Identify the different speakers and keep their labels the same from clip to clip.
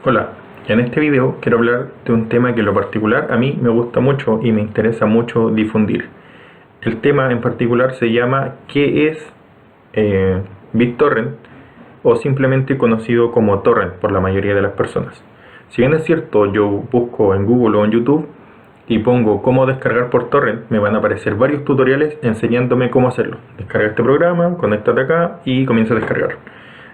Speaker 1: Hola, en este video quiero hablar de un tema que en lo particular a mí me gusta mucho y me interesa mucho difundir. El tema en particular se llama ¿qué es BitTorrent? O simplemente conocido como torrent por la mayoría de las personas. Si bien es cierto, yo busco en Google o en YouTube y pongo cómo descargar por torrent, me van a aparecer varios tutoriales enseñándome cómo hacerlo. Descarga este programa, conéctate acá y comienza a descargar.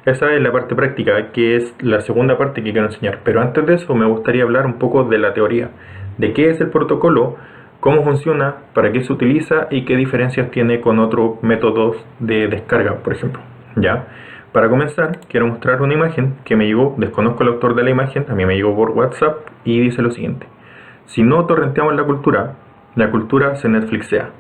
Speaker 1: Esa es la parte práctica, que es la segunda parte que quiero enseñar. Pero antes de eso me gustaría hablar un poco de la teoría, de qué es el protocolo, cómo funciona, para qué se utiliza y qué diferencias tiene con otros métodos de descarga, por ejemplo. ¿Ya? Para comenzar, quiero mostrar una imagen que me llegó, desconozco el autor de la imagen, a mí me llegó por WhatsApp y dice lo siguiente. Si no torrenteamos la cultura se Netflixea.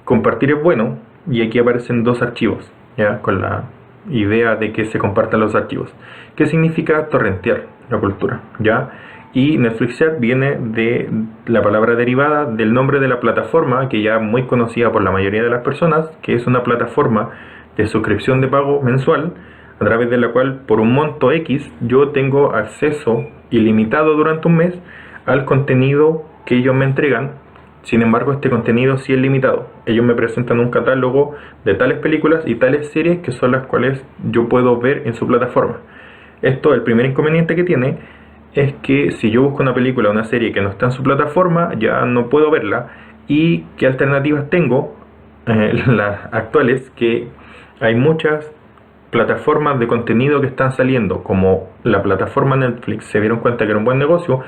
Speaker 1: Compartir es bueno y aquí aparecen dos archivos, ¿ya? Con la idea de que se compartan los archivos. ¿Qué significa torrentear la cultura? ¿Ya? Y Netflixear viene de la palabra derivada del nombre de la plataforma, que ya es muy conocida por la mayoría de las personas, que es una plataforma de suscripción de pago mensual, a través de la cual por un monto X yo tengo acceso ilimitado durante un mes al contenido que ellos me entregan. Sin embargo, este contenido sí es limitado. Ellos me presentan un catálogo de tales películas y tales series que son las cuales yo puedo ver en su plataforma. Esto, el primer inconveniente que tiene es que si yo busco una película o una serie que no está en su plataforma, ya no puedo verla. ¿Y qué alternativas tengo? Las actuales, que hay muchas plataformas de contenido que están saliendo, como la plataforma Netflix, se dieron cuenta que era un buen negocio.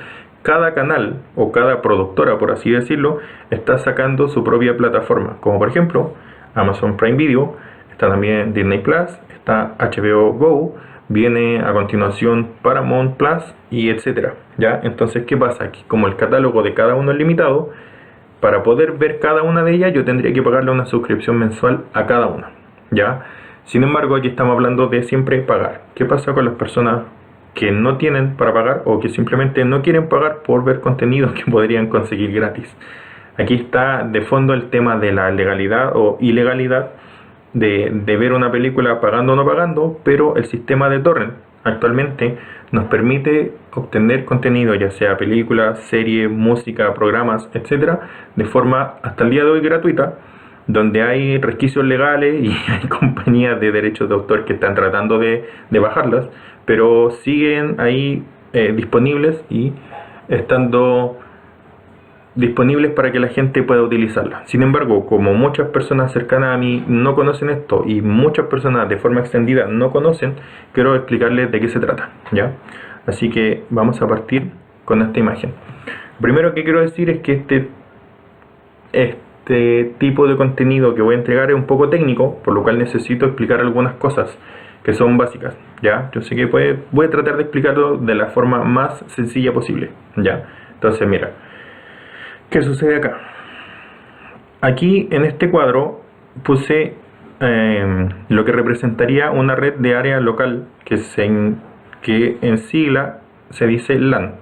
Speaker 1: Cada canal o cada productora, por así decirlo, está sacando su propia plataforma, como por ejemplo Amazon Prime Video, está también Disney Plus, está HBO Go, viene a continuación Paramount Plus y etcétera. ¿Ya? Entonces, ¿qué pasa? Aquí, como el catálogo de cada uno es limitado, para poder ver cada una de ellas yo tendría que pagarle una suscripción mensual a cada una. ¿Ya? Sin embargo, aquí estamos hablando de siempre pagar. ¿Qué pasa con las personas que no tienen para pagar o que simplemente no quieren pagar por ver contenidos que podrían conseguir gratis? Aquí está de fondo el tema de la legalidad o ilegalidad de ver una película pagando o no pagando, pero el sistema de torrent actualmente nos permite obtener contenido, ya sea películas, series, música, programas, etcétera, de forma hasta el día de hoy gratuita, donde hay resquicios legales y hay compañías de derechos de autor que están tratando de bajarlas, pero siguen ahí disponibles y estando disponibles para que la gente pueda utilizarlas. Sin embargo, como muchas personas cercanas a mí no conocen esto y muchas personas de forma extendida no conocen, quiero explicarles de qué se trata, ¿ya? Así que vamos a partir con esta imagen. Lo primero que quiero decir es que este tipo de contenido que voy a entregar es un poco técnico, por lo cual necesito explicar algunas cosas que son básicas, ¿ya? Yo sé que voy a tratar de explicarlo de la forma más sencilla posible, ¿ya? Entonces, mira, ¿qué sucede acá? Aquí en este cuadro puse lo que representaría una red de área local que en sigla se dice LAN,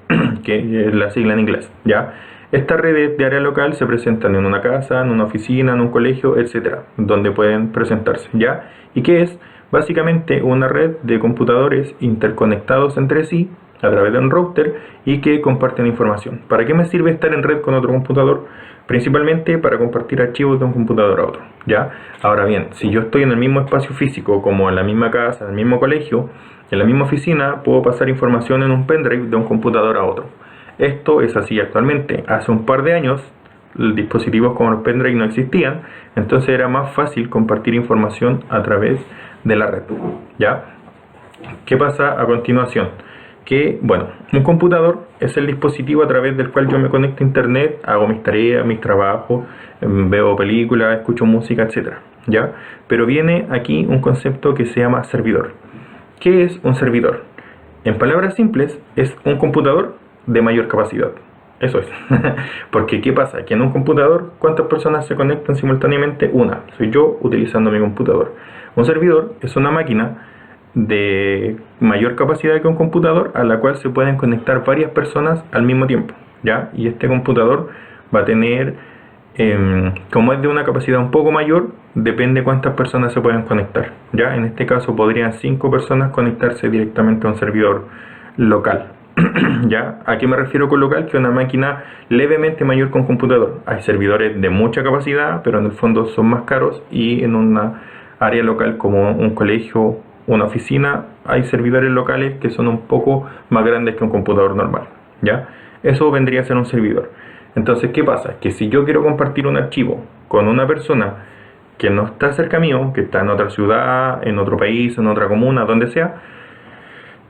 Speaker 1: que es la sigla en inglés, ¿ya? Estas redes de área local se presentan en una casa, en una oficina, en un colegio, etcétera, donde pueden presentarse, ¿ya? ¿Y qué es? Básicamente una red de computadores interconectados entre sí a través de un router y que comparten información. ¿Para qué me sirve estar en red con otro computador? Principalmente para compartir archivos de un computador a otro, ¿ya? Ahora bien, si yo estoy en el mismo espacio físico, como en la misma casa, en el mismo colegio, en la misma oficina, puedo pasar información en un pendrive de un computador a otro. Esto es así actualmente. Hace un par de años, dispositivos como los pendrive no existían, entonces era más fácil compartir información a través de la red, ¿ya? ¿Qué pasa a continuación? Que, bueno, un computador es el dispositivo a través del cual yo me conecto a internet, hago mis tareas, mis trabajos, veo películas, escucho música, etcétera, ¿ya? Pero viene aquí un concepto que se llama servidor. ¿Qué es un servidor? En palabras simples, es un computador de mayor capacidad. Eso es. Porque ¿qué pasa? Que en un computador, ¿cuántas personas se conectan simultáneamente? Una. Soy yo utilizando mi computador. Un servidor es una máquina de mayor capacidad que un computador a la cual se pueden conectar varias personas al mismo tiempo, ¿ya? Y este computador va a tener, como es de una capacidad un poco mayor, depende cuántas personas se pueden conectar, ¿ya? En este caso podrían 5 personas conectarse directamente a un servidor local. ¿Ya? ¿A qué me refiero con local? Que una máquina levemente mayor que un computador. Hay servidores de mucha capacidad, pero en el fondo son más caros, y en una área local como un colegio, una oficina, hay servidores locales que son un poco más grandes que un computador normal. ¿Ya? Eso vendría a ser un servidor. Entonces, ¿qué pasa? Que si yo quiero compartir un archivo con una persona que no está cerca mío, que está en otra ciudad, en otro país, en otra comuna, donde sea,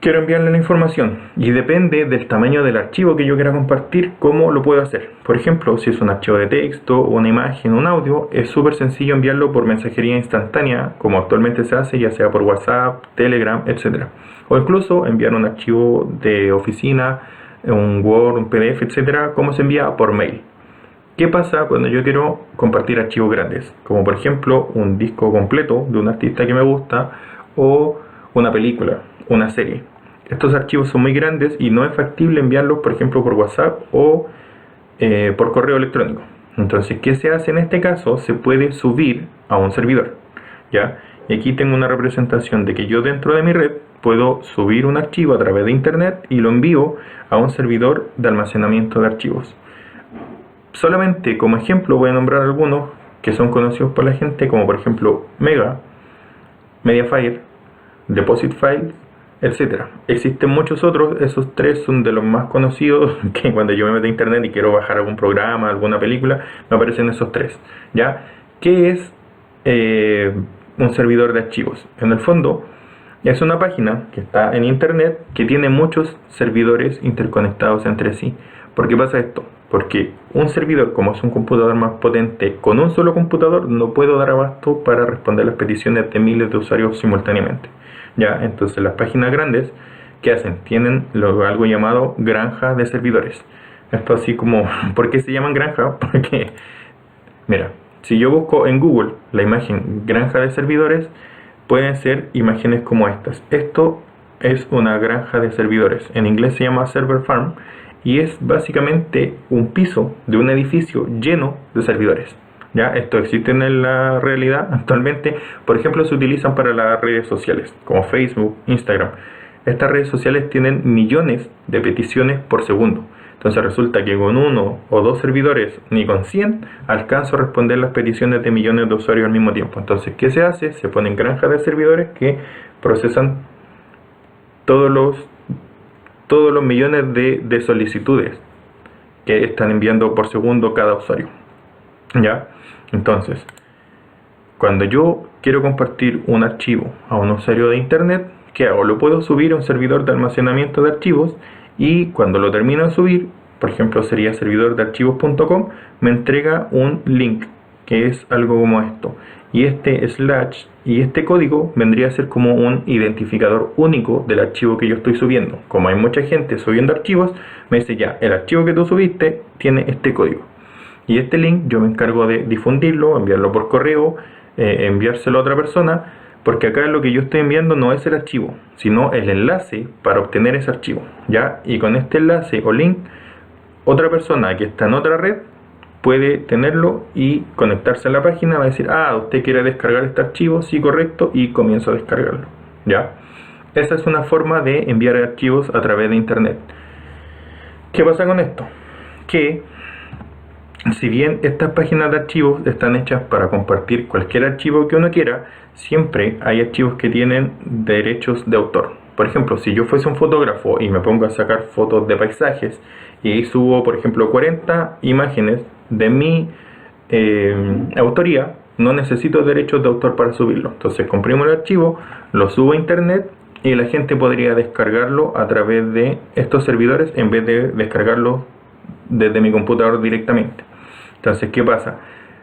Speaker 1: quiero enviarle la información, y depende del tamaño del archivo que yo quiera compartir, cómo lo puedo hacer. Por ejemplo, si es un archivo de texto, una imagen, un audio, es súper sencillo enviarlo por mensajería instantánea, como actualmente se hace, ya sea por WhatsApp, Telegram, etcétera. O incluso enviar un archivo de oficina, un Word, un PDF, etcétera, como se envía por mail. ¿Qué pasa cuando yo quiero compartir archivos grandes? Como por ejemplo un disco completo de un artista que me gusta, o una película, una serie. Estos archivos son muy grandes y no es factible enviarlos, por ejemplo, por WhatsApp o por correo electrónico. Entonces, ¿qué se hace en este caso? Se puede subir a un servidor, ¿ya? Y aquí tengo una representación de que yo dentro de mi red puedo subir un archivo a través de internet y lo envío a un servidor de almacenamiento de archivos. Solamente como ejemplo voy a nombrar algunos que son conocidos por la gente, como por ejemplo Mega, Mediafire, Deposit Files, etcétera. Existen muchos otros, esos tres son de los más conocidos, que cuando yo me meto a internet y quiero bajar algún programa, alguna película, me aparecen esos tres. ¿Ya? ¿Qué es un servidor de archivos? En el fondo, es una página que está en internet que tiene muchos servidores interconectados entre sí. ¿Por qué pasa esto? Porque un servidor, como es un computador más potente, con un solo computador no puedo dar abasto para responder las peticiones de miles de usuarios simultáneamente. ¿Ya? Entonces las páginas grandes, ¿qué hacen? Tienen algo llamado granja de servidores. Esto así como, ¿por qué se llaman granja? Porque, mira, si yo busco en Google la imagen granja de servidores, pueden ser imágenes como estas. Esto es una granja de servidores. En inglés se llama server farm, y es básicamente un piso de un edificio lleno de servidores. ¿Ya? Esto existe en la realidad actualmente. Por ejemplo, se utilizan para las redes sociales como Facebook, Instagram. Estas redes sociales tienen millones de peticiones por segundo. Entonces resulta que con uno o dos servidores, ni con 100, alcanzo a responder las peticiones de millones de usuarios al mismo tiempo. Entonces, ¿qué se hace? Se ponen granjas de servidores que procesan todos los millones de solicitudes que están enviando por segundo cada usuario. ¿Ya? Entonces, cuando yo quiero compartir un archivo a un usuario de internet, ¿qué hago? Lo puedo subir a un servidor de almacenamiento de archivos, y cuando lo termino de subir, por ejemplo sería servidor de archivos.com, me entrega un link que es algo como esto, y este slash y este código vendría a ser como un identificador único del archivo que yo estoy subiendo. Como hay mucha gente subiendo archivos, me dice ya, el archivo que tú subiste tiene este código, y este link yo me encargo de difundirlo, enviarlo por correo, enviárselo a otra persona, porque acá lo que yo estoy enviando no es el archivo, sino el enlace para obtener ese archivo, ¿ya? Y con este enlace o link, otra persona que está en otra red puede tenerlo y conectarse a la página, va a decir, usted quiere descargar este archivo, sí, correcto, y comienzo a descargarlo, ¿ya? Esa es una forma de enviar archivos a través de internet. ¿Qué pasa con esto? Que si bien estas páginas de archivos están hechas para compartir cualquier archivo que uno quiera, siempre hay archivos que tienen derechos de autor. Por ejemplo, si yo fuese un fotógrafo y me pongo a sacar fotos de paisajes y subo, por ejemplo, 40 imágenes de mi autoría, no necesito derechos de autor para subirlo. Entonces comprimo el archivo, lo subo a internet, y la gente podría descargarlo a través de estos servidores en vez de descargarlo desde mi computador directamente. Entonces, ¿qué pasa?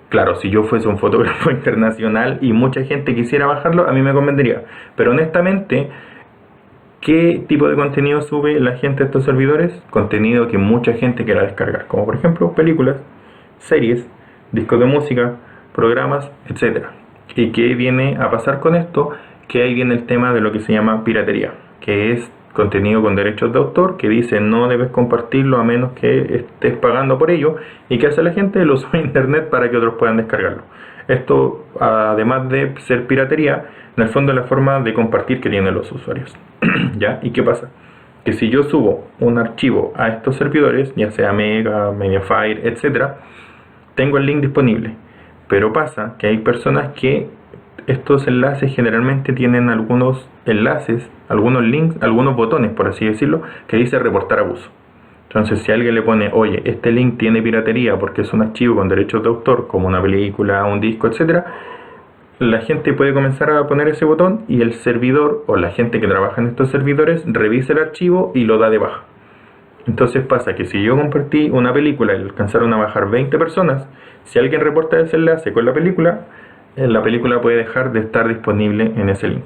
Speaker 1: Claro, si yo fuese un fotógrafo internacional y mucha gente quisiera bajarlo, a mí me convendría. Pero honestamente, ¿qué tipo de contenido sube la gente a estos servidores? Contenido que mucha gente quiera descargar, como por ejemplo películas, series, discos de música, programas, etc. ¿Y qué viene a pasar con esto? Que ahí viene el tema de lo que se llama piratería, que es contenido con derechos de autor, que dice no debes compartirlo a menos que estés pagando por ello. ¿Y qué hace la gente? Lo sube a internet para que otros puedan descargarlo. Esto, además de ser piratería, en el fondo es la forma de compartir que tienen los usuarios. ¿Ya? ¿Y qué pasa? que si yo subo un archivo a estos servidores, ya sea Mega, Mediafire, etcétera, tengo el link disponible. Pero pasa que hay personas que estos enlaces generalmente tienen algunos enlaces, algunos links, algunos botones, por así decirlo, que dice reportar abuso. Entonces, si alguien le pone, oye, este link tiene piratería porque es un archivo con derechos de autor, como una película, un disco, etcétera, la gente puede comenzar a poner ese botón y el servidor o la gente que trabaja en estos servidores revisa el archivo y lo da de baja. Entonces pasa que si yo compartí una película y alcanzaron a bajar 20 personas, si alguien reporta ese enlace con la película puede dejar de estar disponible en ese link.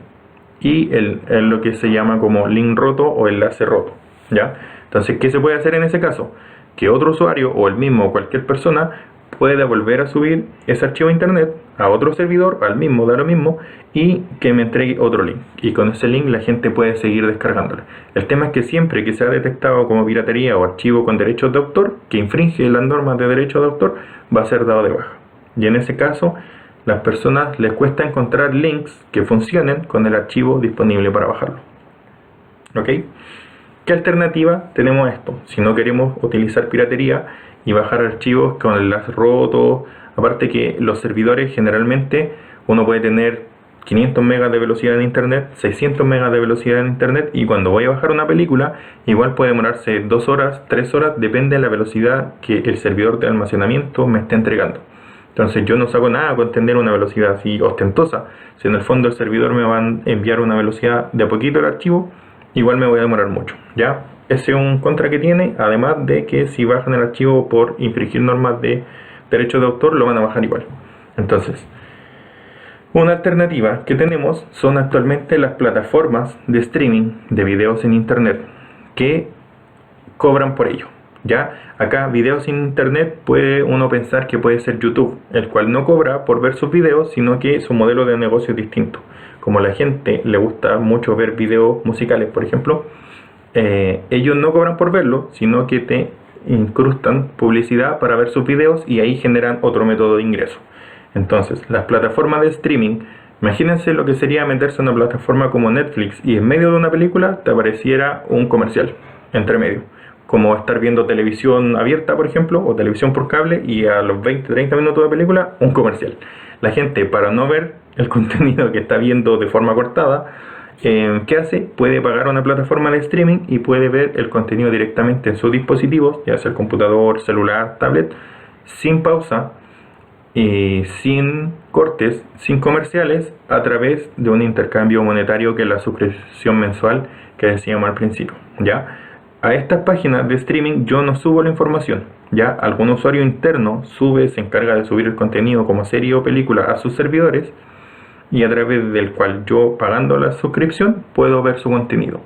Speaker 1: Y es lo que se llama como link roto o enlace roto, ¿ya? Entonces, ¿qué se puede hacer en ese caso? Que otro usuario o el mismo o cualquier persona pueda volver a subir ese archivo a internet a otro servidor, al mismo, da lo mismo, y que me entregue otro link. Y con ese link la gente puede seguir descargándolo. El tema es que siempre que sea detectado como piratería o archivo con derechos de autor, que infringe las normas de derechos de autor, va a ser dado de baja. Y en ese caso, las personas les cuesta encontrar links que funcionen con el archivo disponible para bajarlo. ¿Ok? ¿Qué alternativa tenemos a esto? Si no queremos utilizar piratería y bajar archivos con enlaces rotos, aparte que los servidores generalmente uno puede tener 500 megas de velocidad en internet, 600 megas de velocidad en internet, y cuando voy a bajar una película igual puede demorarse 2 horas, 3 horas, depende de la velocidad que el servidor de almacenamiento me esté entregando. Entonces yo no saco nada con tener una velocidad así ostentosa. Si en el fondo el servidor me va a enviar una velocidad de a poquito el archivo, igual me voy a demorar mucho, ¿ya? Ese es un contra que tiene, además de que si bajan el archivo por infringir normas de derechos de autor, lo van a bajar igual. Entonces, una alternativa que tenemos son actualmente las plataformas de streaming de videos en internet que cobran por ello. Ya, acá videos en internet puede uno pensar que puede ser YouTube, el cual no cobra por ver sus videos, sino que su modelo de negocio es distinto. Como a la gente le gusta mucho ver videos musicales, por ejemplo, ellos no cobran por verlo, sino que te incrustan publicidad para ver sus videos y ahí generan otro método de ingreso. Entonces, las plataformas de streaming, imagínense lo que sería meterse en una plataforma como Netflix y en medio de una película te apareciera un comercial entre medio, como estar viendo televisión abierta, por ejemplo, o televisión por cable, y a los 20-30 minutos de película, un comercial. La gente, para no ver el contenido que está viendo de forma cortada, ¿qué hace? Puede pagar una plataforma de streaming y puede ver el contenido directamente en sus dispositivos, ya sea el computador, celular, tablet, sin pausa, sin cortes, sin comerciales, a través de un intercambio monetario que es la suscripción mensual que decíamos al principio, ¿ya? A estas páginas de streaming yo no subo la información, ya algún usuario interno se encarga de subir el contenido como serie o película a sus servidores, y a través del cual yo, pagando la suscripción, puedo ver su contenido.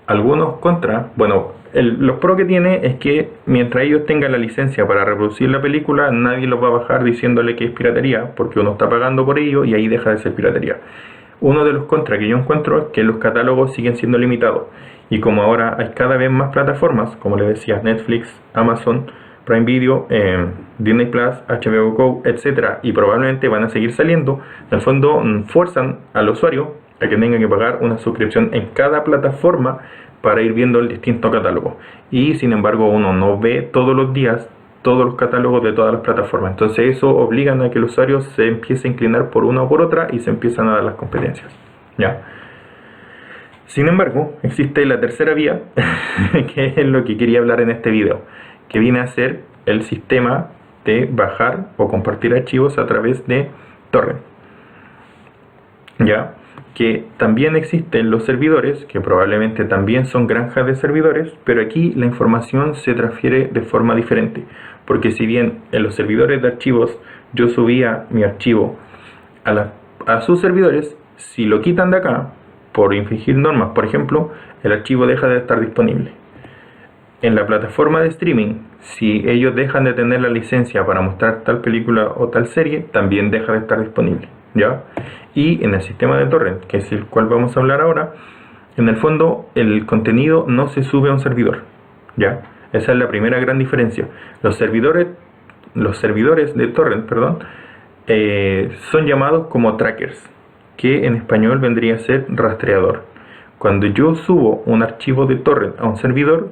Speaker 1: Algunos contras, bueno, los pros que tiene es que mientras ellos tengan la licencia para reproducir la película, nadie los va a bajar diciéndole que es piratería, porque uno está pagando por ello y ahí deja de ser piratería. Uno de los contras que yo encuentro es que los catálogos siguen siendo limitados, y como ahora hay cada vez más plataformas, como les decía, Netflix, Amazon Prime Video, Disney Plus, HBO Go, etcétera, y probablemente van a seguir saliendo, en el fondo fuerzan al usuario a que tenga que pagar una suscripción en cada plataforma para ir viendo el distinto catálogo, y sin embargo uno no ve todos los días todos los catálogos de todas las plataformas. Entonces eso obliga a que el usuario se empiece a inclinar por una o por otra y se empiezan a dar las competencias, ¿ya? Sin embargo, existe la tercera vía, que es lo que quería hablar en este video, que viene a ser el sistema de bajar o compartir archivos a través de torrent, ¿ya? Que también existen los servidores, que probablemente también son granjas de servidores, pero aquí la información se transfiere de forma diferente, porque si bien en los servidores de archivos yo subía mi archivo a sus servidores, si lo quitan de acá por infringir normas, por ejemplo, el archivo deja de estar disponible. En la plataforma de streaming, si ellos dejan de tener la licencia para mostrar tal película o tal serie, también deja de estar disponible, ¿ya? Y en el sistema de torrent, que es el cual vamos a hablar ahora, en el fondo el contenido no se sube a un servidor, ¿ya? Esa es la primera gran diferencia. Los servidores de torrent, son llamados como trackers, que en español vendría a ser rastreador. Cuando yo subo un archivo de torrent a un servidor,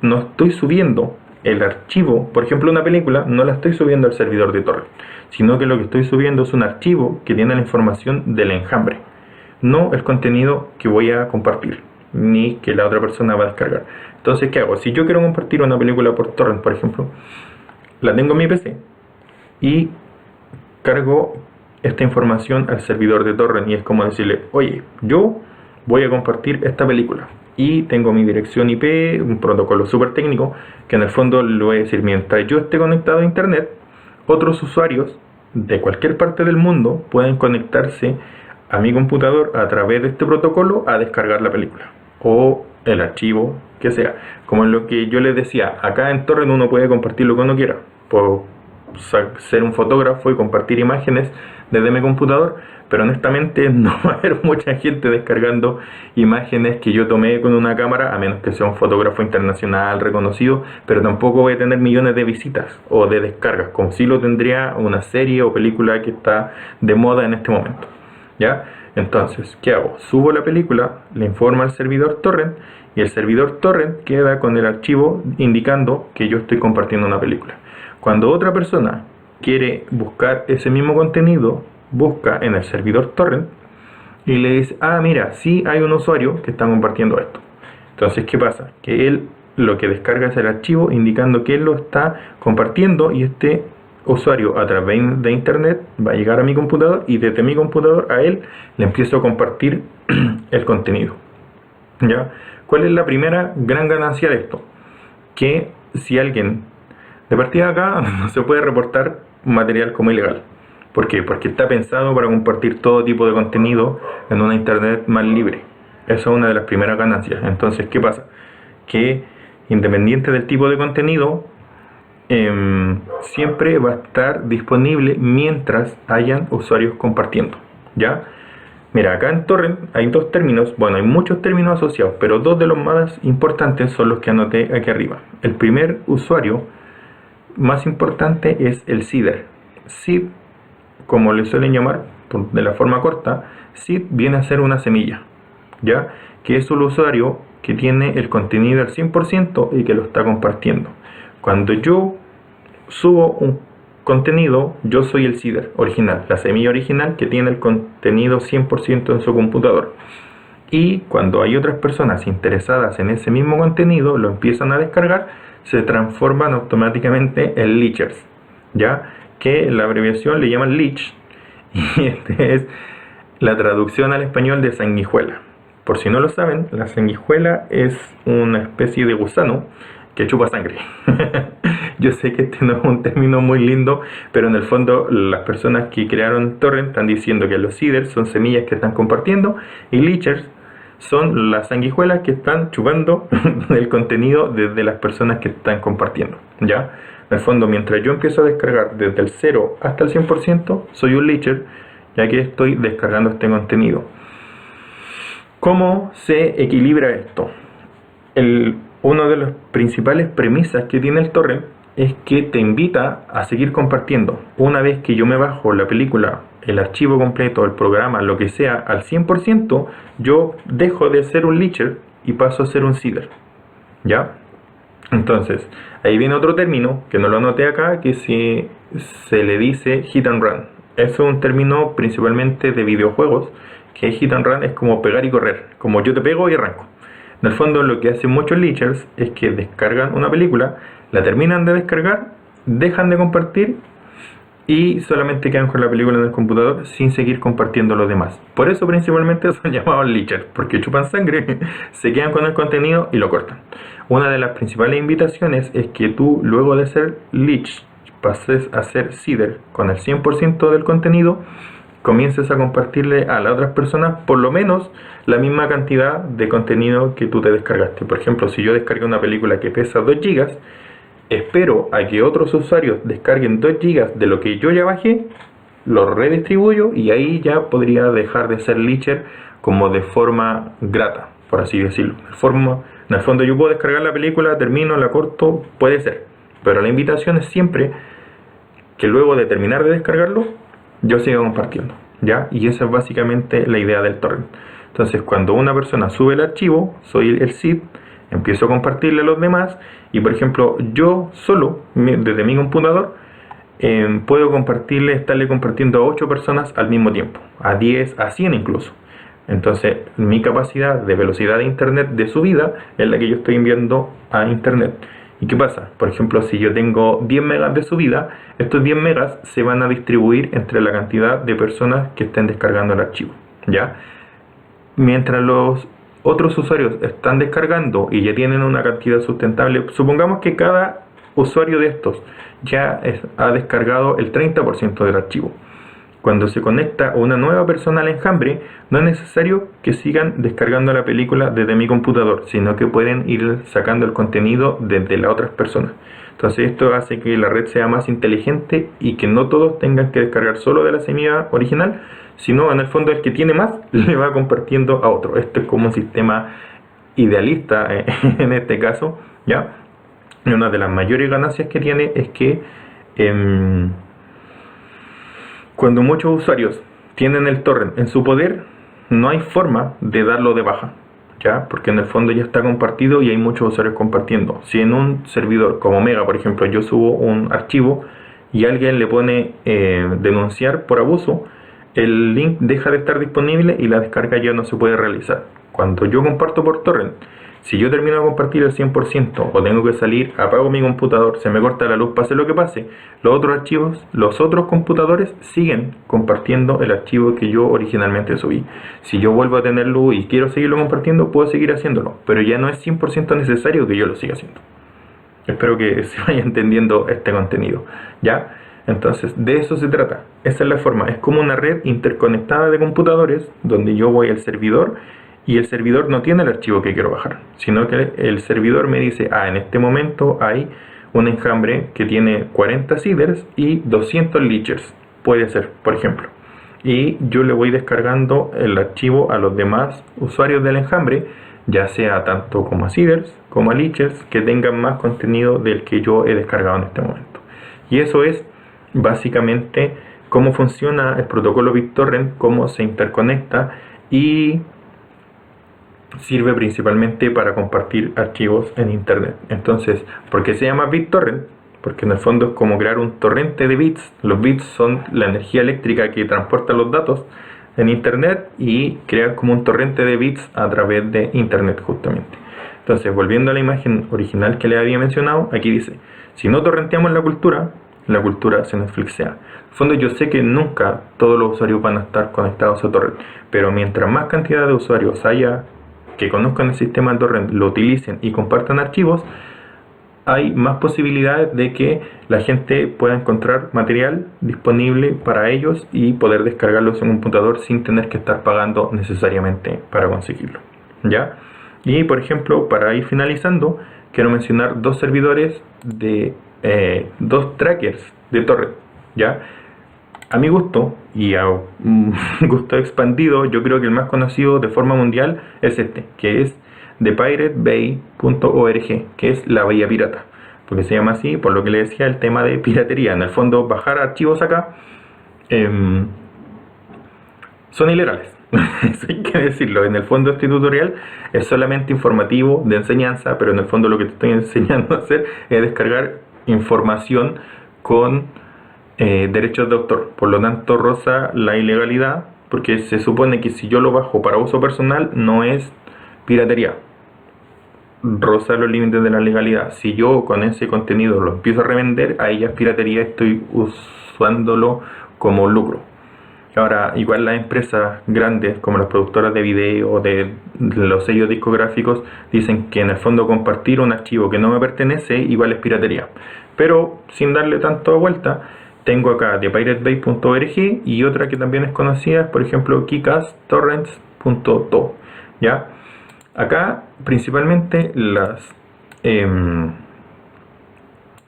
Speaker 1: no estoy subiendo el archivo, por ejemplo una película, no la estoy subiendo al servidor de torrent, sino que lo que estoy subiendo es un archivo que tiene la información del enjambre, no el contenido que voy a compartir, ni que la otra persona va a descargar. Entonces, ¿qué hago? Si yo quiero compartir una película por torrent, por ejemplo, la tengo en mi PC y cargo esta información al servidor de torrent, y es como decirle, oye, yo voy a compartir esta película y tengo mi dirección IP, un protocolo súper técnico que en el fondo le voy a decir, mientras yo esté conectado a internet, otros usuarios de cualquier parte del mundo pueden conectarse a mi computador a través de este protocolo a descargar la película o el archivo que sea. Como en lo que yo les decía, acá en torrent uno puede compartir lo que uno quiera. Puedo ser un fotógrafo y compartir imágenes desde mi computador, pero honestamente no va a haber mucha gente descargando imágenes que yo tomé con una cámara, a menos que sea un fotógrafo internacional reconocido, pero tampoco voy a tener millones de visitas o de descargas, como si lo tendría una serie o película que está de moda en este momento. ¿Ya? Entonces, ¿qué hago? Subo la película, le informo al servidor torrent, y el servidor torrent queda con el archivo indicando que yo estoy compartiendo una película. Cuando otra persona quiere buscar ese mismo contenido, busca en el servidor torrent y le dice, ah, mira, sí hay un usuario que está compartiendo esto. Entonces, ¿qué pasa? Que él lo que descarga es el archivo indicando que él lo está compartiendo, y este usuario a través de internet va a llegar a mi computador, y desde mi computador a él le empiezo a compartir el contenido. ¿Ya? ¿Cuál es la primera gran ganancia de esto? Que si alguien, de partida acá no se puede reportar material como ilegal. ¿Por qué? Porque está pensado para compartir todo tipo de contenido en una internet más libre. Esa es una de las primeras ganancias. Entonces, ¿qué pasa? Que independiente del tipo de contenido, siempre va a estar disponible mientras hayan usuarios compartiendo. ¿Ya? Mira, acá en torrent hay dos términos, bueno, hay muchos términos asociados, pero dos de los más importantes son los que anoté aquí arriba. El primer usuario más importante es el seeder. Seed, como le suelen llamar de la forma corta, seed viene a ser una semilla, ¿ya? Que es un usuario que tiene el contenido al 100% y que lo está compartiendo. Cuando yo subo un contenido, yo soy el seeder original, la semilla original que tiene el contenido 100% en su computador. Y cuando hay otras personas interesadas en ese mismo contenido, lo empiezan a descargar, se transforman automáticamente en leechers, ¿ya? Que la abreviación le llaman leech, y este es la traducción al español de sanguijuela. Por si no lo saben, la sanguijuela es una especie de gusano que chupa sangre. Yo sé que este no es un término muy lindo, pero en el fondo las personas que crearon torrent están diciendo que los seeders son semillas que están compartiendo, y leechers son las sanguijuelas que están chupando el contenido desde las personas que están compartiendo, ¿ya? En el fondo, mientras yo empiezo a descargar desde el 0 hasta el 100%, soy un leecher, ya que estoy descargando este contenido. ¿Cómo se equilibra esto? Una de las principales premisas que tiene el torrent es que te invita a seguir compartiendo. Una vez que yo me bajo la película, el archivo completo, el programa, lo que sea, al 100%, yo dejo de ser un leecher y paso a ser un seeder, ¿ya? Entonces, ahí viene otro término, que no lo anoté acá, que se le dice hit and run. Eso es un término principalmente de videojuegos, que hit and run es como pegar y correr, como yo te pego y arranco. En el fondo, lo que hacen muchos leechers es que descargan una película, la terminan de descargar, dejan de compartir y solamente quedan con la película en el computador sin seguir compartiendo los demás. Por eso principalmente son llamados leechers, porque chupan sangre, se quedan con el contenido y lo cortan. Una de las principales invitaciones es que tú, luego de ser leech, pases a ser seeder con el 100% del contenido, comiences a compartirle a las otras personas por lo menos la misma cantidad de contenido que tú te descargaste. Por ejemplo, si yo descargué una película que pesa 2 GB, espero a que otros usuarios descarguen 2 GB de lo que yo ya bajé, lo redistribuyo y ahí ya podría dejar de ser leecher como de forma grata, por así decirlo. En el fondo yo puedo descargar la película, termino, la corto, puede ser, pero la invitación es siempre que luego de terminar de descargarlo, yo siga compartiendo, ¿ya? Y esa es básicamente la idea del torrent. Entonces, cuando una persona sube el archivo, soy el SID, empiezo a compartirle a los demás y, por ejemplo, yo solo, desde mi computador, puedo estarle compartiendo a 8 personas al mismo tiempo, a 10, a 100 incluso. Entonces, mi capacidad de velocidad de internet de subida es la que yo estoy enviando a internet. ¿Y qué pasa? Por ejemplo, si yo tengo 10 megas de subida, estos 10 megas se van a distribuir entre la cantidad de personas que estén descargando el archivo, ¿ya? Mientras los otros usuarios están descargando y ya tienen una cantidad sustentable, supongamos que cada usuario de estos ya ha descargado el 30% del archivo. Cuando se conecta una nueva persona al enjambre, no es necesario que sigan descargando la película desde mi computador, sino que pueden ir sacando el contenido desde las otras personas. Entonces esto hace que la red sea más inteligente y que no todos tengan que descargar solo de la semilla original, sino en el fondo el que tiene más le va compartiendo a otro. Esto es como un sistema idealista en este caso, ¿ya? Y una de las mayores ganancias que tiene es que cuando muchos usuarios tienen el torrent en su poder, no hay forma de darlo de baja, ¿ya? Porque en el fondo ya está compartido y hay muchos usuarios compartiendo. Si en un servidor como Mega, por ejemplo, yo subo un archivo y alguien le pone denunciar por abuso, el link deja de estar disponible y la descarga ya no se puede realizar. Cuando yo comparto por torrent, si yo termino de compartir el 100% o tengo que salir, apago mi computador, se me corta la luz, pase lo que pase, los otros archivos, los otros computadores siguen compartiendo el archivo que yo originalmente subí. Si yo vuelvo a tener luz y quiero seguirlo compartiendo, puedo seguir haciéndolo, pero ya no es 100% necesario que yo lo siga haciendo. Espero que se vaya entendiendo este contenido, ¿ya? Entonces, de eso se trata. Esa es la forma. Es como una red interconectada de computadores donde yo voy al servidor y el servidor no tiene el archivo que quiero bajar, sino que el servidor me dice, en este momento hay un enjambre que tiene 40 seeders y 200 leechers, puede ser, por ejemplo. Y yo le voy descargando el archivo a los demás usuarios del enjambre, ya sea tanto como a seeders como a leechers, que tengan más contenido del que yo he descargado en este momento. Y eso es básicamente cómo funciona el protocolo BitTorrent, cómo se interconecta y sirve principalmente para compartir archivos en internet. Entonces, ¿por qué se llama BitTorrent? Porque en el fondo es como crear un torrente de bits. Los bits son la energía eléctrica que transporta los datos en internet y crear como un torrente de bits a través de internet justamente. Entonces, volviendo a la imagen original que le había mencionado, aquí dice, si no torrenteamos la cultura se Netflixea. En el fondo yo sé que nunca todos los usuarios van a estar conectados a torrent, pero mientras más cantidad de usuarios haya que conozcan el sistema de torrent, lo utilicen y compartan archivos, hay más posibilidades de que la gente pueda encontrar material disponible para ellos y poder descargarlos en un computador sin tener que estar pagando necesariamente para conseguirlo, ¿ya? Y por ejemplo, para ir finalizando, quiero mencionar dos servidores de dos trackers de torrent, ¿ya? A mi gusto y a un gusto expandido, yo creo que el más conocido de forma mundial es este, que es thepiratebay.org, que es la bahía pirata, porque se llama así por lo que le decía, el tema de piratería. En el fondo, bajar archivos acá son ilegales. Eso hay que decirlo. En el fondo este tutorial es solamente informativo, de enseñanza, pero en el fondo lo que te estoy enseñando a hacer es descargar información con derechos de autor. Por lo tanto roza la ilegalidad, porque se supone que si yo lo bajo para uso personal no es piratería, roza los límites de la legalidad. Si yo con ese contenido lo empiezo a revender, ahí ya es piratería, estoy usándolo como lucro. Ahora, igual las empresas grandes como las productoras de video, de los sellos discográficos, dicen que en el fondo compartir un archivo que no me pertenece igual es piratería. Pero sin darle tanto vuelta, tengo acá thepiratebay.org y otra que también es conocida, por ejemplo, kickasstorrents.to, ¿ya? Acá principalmente las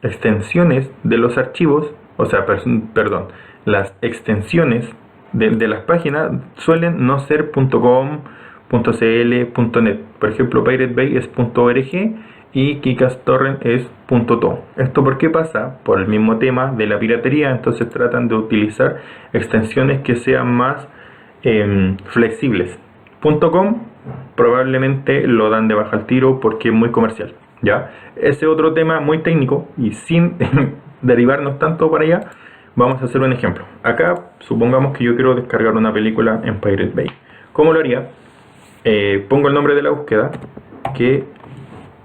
Speaker 1: extensiones de los archivos, o sea, perdón, las extensiones de las páginas suelen no ser .com, .cl, .net. Por ejemplo, Pirate Bay es .org y KickAssTorrent es .to. ¿Esto por qué pasa? Por el mismo tema de la piratería. Entonces tratan de utilizar extensiones que sean más flexibles .com probablemente lo dan de baja al tiro porque es muy comercial, ¿ya? Ese otro tema muy técnico y sin derivarnos tanto para allá, vamos a hacer un ejemplo. Acá supongamos que yo quiero descargar una película en Pirate Bay. ¿Cómo lo haría? Pongo el nombre de la búsqueda, que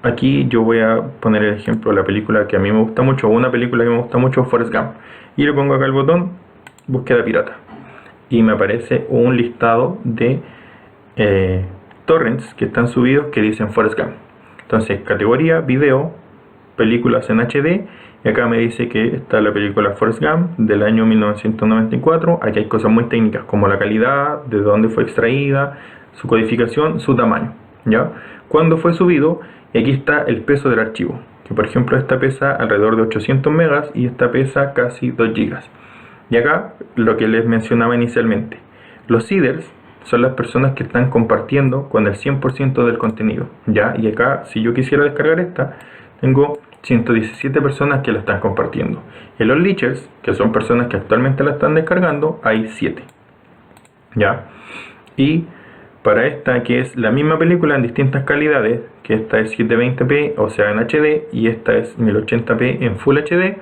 Speaker 1: aquí yo voy a poner el ejemplo de la película que a mí me gusta mucho, una película que me gusta mucho, Forrest Gump, y le pongo acá el botón búsqueda pirata y me aparece un listado de torrents que están subidos que dicen Forrest Gump. Entonces, categoría, video, películas en HD, y acá me dice que está la película Forrest Gump del año 1994. Aquí hay cosas muy técnicas como la calidad, de dónde fue extraída, su codificación, su tamaño, ¿ya? Cuándo fue subido, y aquí está el peso del archivo, que por ejemplo esta pesa alrededor de 800 megas y esta pesa casi 2 gigas. Y acá lo que les mencionaba inicialmente, los seeders son las personas que están compartiendo con el 100% del contenido, ¿ya? Y acá, si yo quisiera descargar esta, tengo 117 personas que la están compartiendo. En los leechers, que son personas que actualmente la están descargando, hay 7, ¿ya? Y para esta, que es la misma película en distintas calidades, que esta es 720p, o sea en HD, y esta es 1080p en Full HD,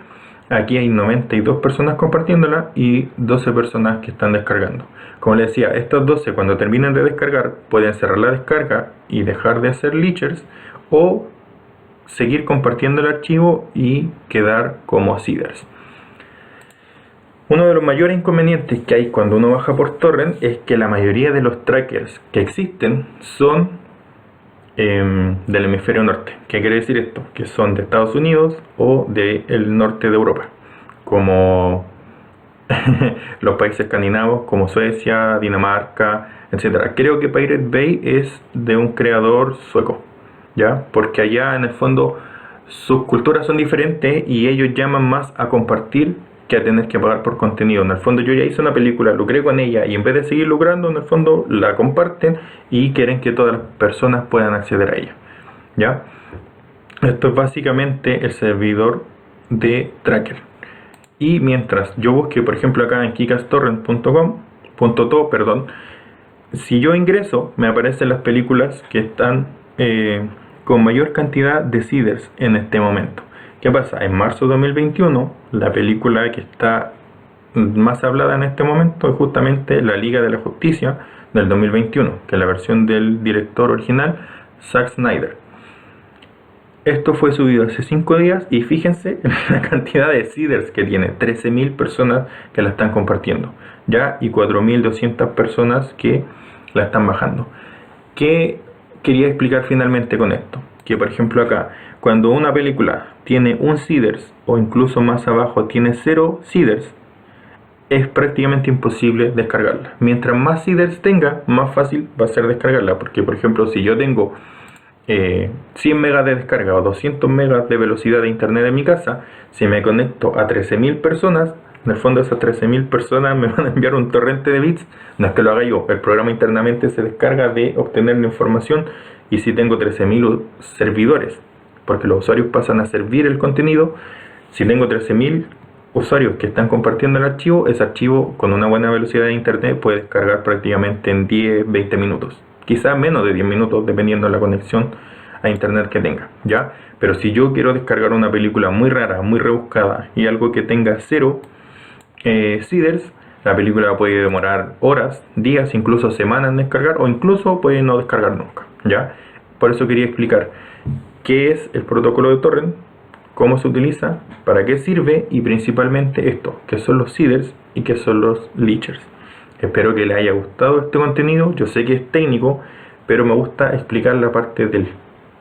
Speaker 1: aquí hay 92 personas compartiéndola y 12 personas que están descargando. Como les decía, estas 12 cuando terminen de descargar pueden cerrar la descarga y dejar de hacer leechers, o seguir compartiendo el archivo y quedar como seeders. Uno de los mayores inconvenientes que hay cuando uno baja por torrent es que la mayoría de los trackers que existen son del hemisferio norte. ¿Qué quiere decir esto? Que son de Estados Unidos o del norte de Europa, como los países escandinavos como Suecia, Dinamarca, etc. Creo que Pirate Bay es de un creador sueco, ¿ya? Porque allá en el fondo sus culturas son diferentes y ellos llaman más a compartir que a tener que pagar por contenido. En el fondo yo ya hice una película, lucré con ella y en vez de seguir lucrando, en el fondo la comparten y quieren que todas las personas puedan acceder a ella, ¿ya? Esto es básicamente el servidor de tracker. Y mientras yo busque, por ejemplo, acá en kikastorrent.com.to, perdón, si yo ingreso, me aparecen las películas que están con mayor cantidad de seeders en este momento. ¿Qué pasa? En marzo de 2021, la película que está más hablada en este momento es justamente La Liga de la Justicia del 2021, que es la versión del director original, Zack Snyder. Esto fue subido hace 5 días y fíjense en la cantidad de seeders que tiene, 13.000 personas que la están compartiendo, ¿ya? Y 4.200 personas que la están bajando. ¿Qué quería explicar finalmente con esto? Que por ejemplo acá, cuando una película tiene un seeders o incluso más abajo tiene 0 seeders, es prácticamente imposible descargarla. Mientras más seeders tenga, más fácil va a ser descargarla, porque por ejemplo si yo tengo 100 megas de descarga o 200 megas de velocidad de internet en mi casa, si me conecto a 13.000 personas, en el fondo esas 13.000 personas me van a enviar un torrente de bits. No es que lo haga yo, el programa internamente se descarga de obtener la información. Y si tengo 13.000 servidores, porque los usuarios pasan a servir el contenido, si tengo 13.000 usuarios que están compartiendo el archivo, ese archivo con una buena velocidad de internet puede descargar prácticamente en 10-20 minutos. Quizás menos de 10 minutos dependiendo de la conexión a internet que tenga, ¿ya? Pero si yo quiero descargar una película muy rara, muy rebuscada y algo que tenga 0 seeders, la película puede demorar horas, días, incluso semanas en descargar, o incluso puede no descargar nunca, ¿ya? Por eso quería explicar qué es el protocolo de torrent, cómo se utiliza, para qué sirve y principalmente esto, qué son los seeders y qué son los leechers. Espero que les haya gustado este contenido. Yo sé que es técnico, pero me gusta explicar la parte del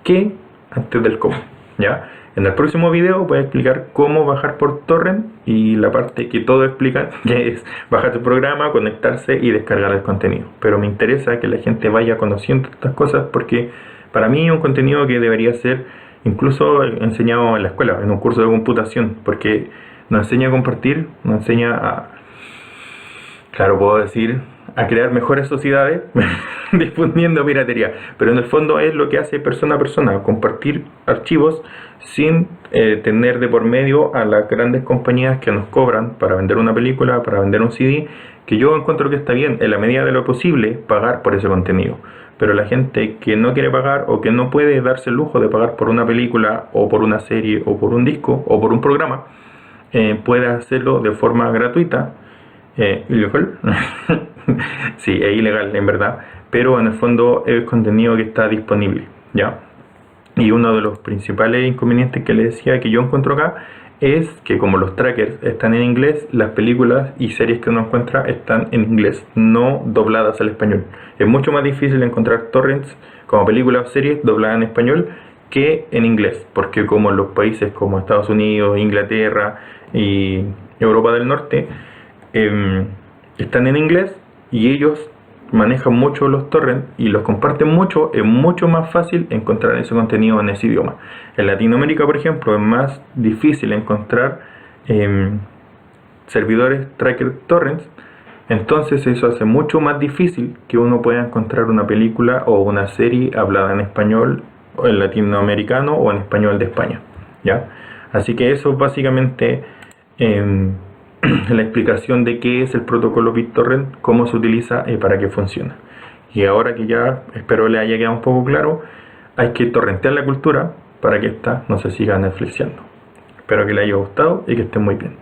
Speaker 1: qué antes del cómo, ¿ya? En el próximo video voy a explicar cómo bajar por torrent y la parte que todos explican, que es bajar el programa, conectarse y descargar el contenido. Pero me interesa que la gente vaya conociendo estas cosas porque para mí es un contenido que debería ser incluso enseñado en la escuela, en un curso de computación, porque nos enseña a compartir, nos enseña a, claro, puedo decir, a crear mejores sociedades difundiendo piratería, pero en el fondo es lo que hace persona a persona, compartir archivos sin tener de por medio a las grandes compañías que nos cobran para vender una película, para vender un CD, que yo encuentro que está bien, en la medida de lo posible, pagar por ese contenido. Pero la gente que no quiere pagar o que no puede darse el lujo de pagar por una película o por una serie o por un disco o por un programa, puede hacerlo de forma gratuita. ¿Ilegal? Sí, es ilegal en verdad, pero en el fondo es contenido que está disponible, ¿ya? Y uno de los principales inconvenientes que le decía que yo encuentro acá es que como los trackers están en inglés, las películas y series que uno encuentra están en inglés, no dobladas al español. Es mucho más difícil encontrar torrents como películas o series dobladas en español que en inglés, porque como los países como Estados Unidos, Inglaterra y Europa del Norte están en inglés y ellos manejan mucho los torrents y los comparten mucho, es mucho más fácil encontrar ese contenido en ese idioma. En Latinoamérica, por ejemplo, es más difícil encontrar servidores tracker torrents, entonces eso hace mucho más difícil que uno pueda encontrar una película o una serie hablada en español, o en latinoamericano o en español de España, ¿ya? Así que eso es básicamente la explicación de qué es el protocolo BitTorrent, cómo se utiliza y para qué funciona. Y ahora que ya espero le haya quedado un poco claro, hay que torrentear la cultura para que ésta no se siga Netflixeando. Espero que le haya gustado y que estén muy bien.